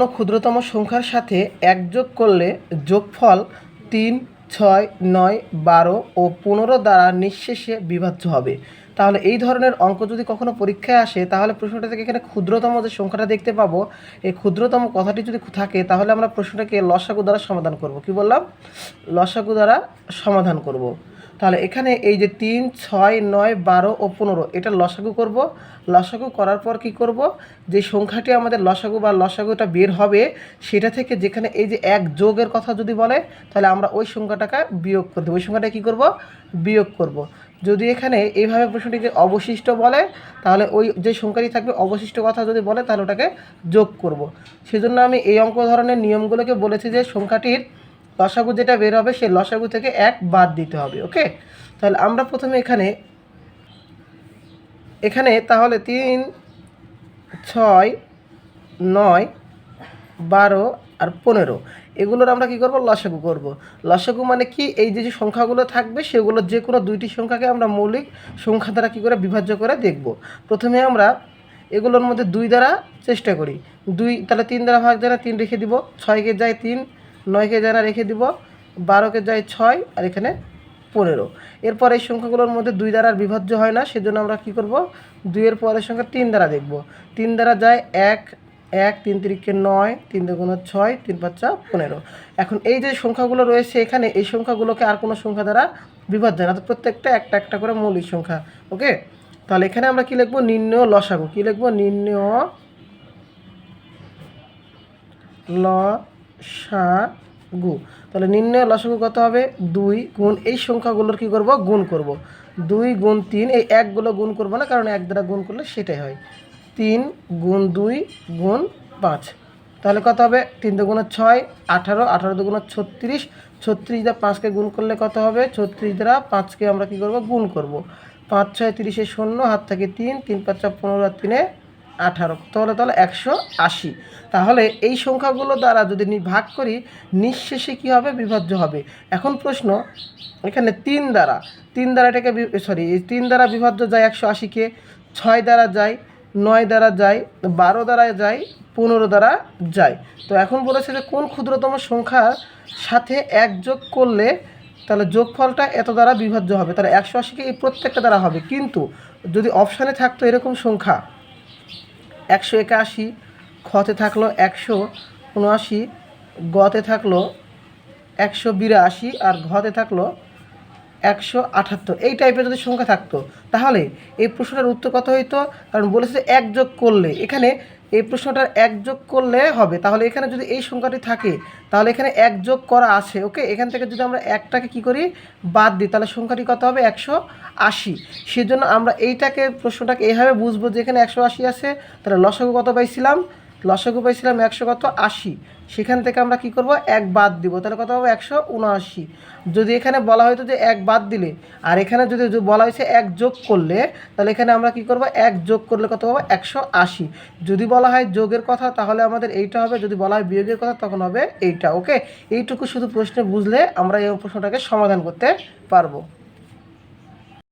কোনো ক্ষুদ্রতম সংখ্যার সাথে ১ যোগ করলে যোগফল ৩, ৬, ৯, ১২ ও ১৫ দ্বারা নিঃশেষে বিভাজ্য হবে। তাহলে এই ধরনের অঙ্ক যদি কখনো পরীক্ষায় আসে তাহলে প্রশ্নটা থেকে এখানে ক্ষুদ্রতম যে সংখ্যাটা দেখতে পাবো, এই ক্ষুদ্রতম কথাটি যদি থাকে তাহলে আমরা প্রশ্নটাকে লসাগু দ্বারা সমাধান করব। কি বললাম? লসাগু দ্বারা সমাধান করব। তাহলে এখানে এই যে ৩, ৬, ৯, ১২ ও ১৫ এটা লসাগু করব। লসাগু করার পর কি করব, যে সংখ্যাটি আমাদের লসাগু বা লসাগুটা বের হবে সেটা থেকে যেখানে এই যে ১ যোগের কথা যদি বলে তাহলে আমরা ওই সংখ্যাটাকে বিয়োগ করে দেবো। ওই সংখ্যাটা কী করব? বিয়োগ করব। যদি এখানে এইভাবে প্রশ্নটিকে অবশিষ্ট বলে তাহলে ওই যে সংখ্যাটি থাকবে অবশিষ্ট কথা যদি বলে তাহলে ওটাকে যোগ করব। সেজন্য আমি এই অঙ্ক ধরনের নিয়মগুলোকে বলেছি যে সংখ্যাটির লসাগু যেটা বের হবে সেই লসাগু থেকে ১ বাদ দিতে হবে। ওকে, তাহলে আমরা প্রথমে এখানে তাহলে ৩, ৬, ৯, ১২ আর ১৫ এগুলোর আমরা কী করব? লসাগু করব। লসাগু মানে কি? এই যে যে সংখ্যাগুলো থাকবে সেগুলো যে কোনো দুইটি সংখ্যাকে আমরা মৌলিক সংখ্যা দ্বারা কী করে বিভাজ্য করে দেখব। প্রথমে আমরা এগুলোর মধ্যে ২ দ্বারা চেষ্টা করি। ২ তাহলে ৩ দ্বারা ভাগ যায় না, ৩ রেখে দিব। ৬কে যায় ৩, ৯কে যায় না, রেখে দিব। ১২কে যায় ৬ আর এখানে ১৫। এরপর এই সংখ্যাগুলোর মধ্যে ২ দ্বারা বিভাজ্য হয় না, সেজন্য আমরা কী করব? ২ এর পরের সংখ্যা ৩ দ্বারা দেখব। ৩ দ্বারা যায় ১, ৩ তিরিকে ৯, ৩ দুগুণে ৬, ৩ পাঁচা ১৫। এখন এই যে সংখ্যাগুলো রয়েছে এখানে এই সংখ্যাগুলোকে আর কোনো সংখ্যা দ্বারা বিভাজ্য না, তো প্রত্যেকটা একটা একটা করে মৌলিক সংখ্যা। ওকে, তাহলে এখানে আমরা কী লিখব? নির্ণেয় লসাগু। কী লিখব? নির্ণেয় লসাগু। তাহলে নির্ণয় লসাগু কত হবে? ২ গুণ এই সংখ্যাগুলোর কী করব? গুণ করব। ২ গুণ ৩, এই একগুলো গুণ করব না, কারণ ১ দ্বারা গুণ করলে সেটাই হয়। ৩ গুণ ২ গুণ ৫। তাহলে কত হবে? ৩ দুগুণে ৬, ১৮, ১৮ দুগুণে ৩৬, ৩৬ দ্বারা ৫কে গুণ করলে কত হবে? ৩৬ দ্বারা ৫কে আমরা কী করব? গুণ করব। ৫ ৬ ৩০, শূন্য হাত থেকে ৩, ৩ ৫ ১৫ আর ৩ 18, তাহলে ১৮০। তাহলে এই সংখ্যাগুলো দ্বারা যদি ভাগ করি নিঃশেষে কী হবে? বিভাজ্য হবে। এখন প্রশ্ন এখানে ৩ দ্বারা এটাকে এই ৩ দ্বারা বিভাজ্য যায় ১৮০কে, ৬ দ্বারা যায়, ৯ দ্বারা যায়, ১২ দ্বারা যায়, ১৫ দ্বারা যায়। তো এখন বলেছে যে কোন ক্ষুদ্রতম সংখ্যার সাথে ১ যোগ করলে তাহলে যোগফলটা এত দ্বারা বিভাজ্য হবে। তাহলে ১৮০কে এই প্রত্যেকটা দ্বারা হবে, কিন্তু যদি অপশানে থাকতো এরকম সংখ্যা ১৮১, খতে থাকলো ১৭৯, গতে থাকলো ১৮২ আর ঘতে থাকলো ১৭৮, এই টাইপের যদি সংখ্যা থাকতো তাহলে এই প্রশ্নটার উত্তর কত হইতো? কারণ বলেছে যে ১ যোগ করলে, এখানে এই প্রশ্নটার ১ যোগ করলে হবে। তাহলে এখানে যদি এই সংখ্যাটি থাকে তাহলে এখানে ১ যোগ করা আছে। ওকে, এখান থেকে যদি আমরা একটাকে কী করি? বাদ দিই, তাহলে সংখ্যাটি কত হবে? ১৮০। সেজন্য আমরা এইটাকে প্রশ্নটাকে এইভাবে বুঝবো যে এখানে ১৮০ আছে, তাহলে লসাগু কত পাইছিলাম? লসাগু পাইছিলাম ১৮০। সেখান থেকে আমরা কি করব? ১ বাদ দিব, তাহলে কত হবে? ১৭৯। যদি এখানে বলা হয়তো যে ১ বাদ দিলে, আর এখানে যদি বলা হয়েছে ১ যোগ করলে, তাহলে এখানে আমরা কি করব? ১ যোগ করলে কত হবে? ১৮০। যদি বলা হয় যোগের কথা তাহলে আমাদের এইটা হবে, যদি বলা হয় বিয়োগের কথা তখন হবে এইটা। ওকে, এইটুকু শুধু প্রশ্নে বুঝলে আমরা এই প্রশ্নটাকে সমাধান করতে পারবো।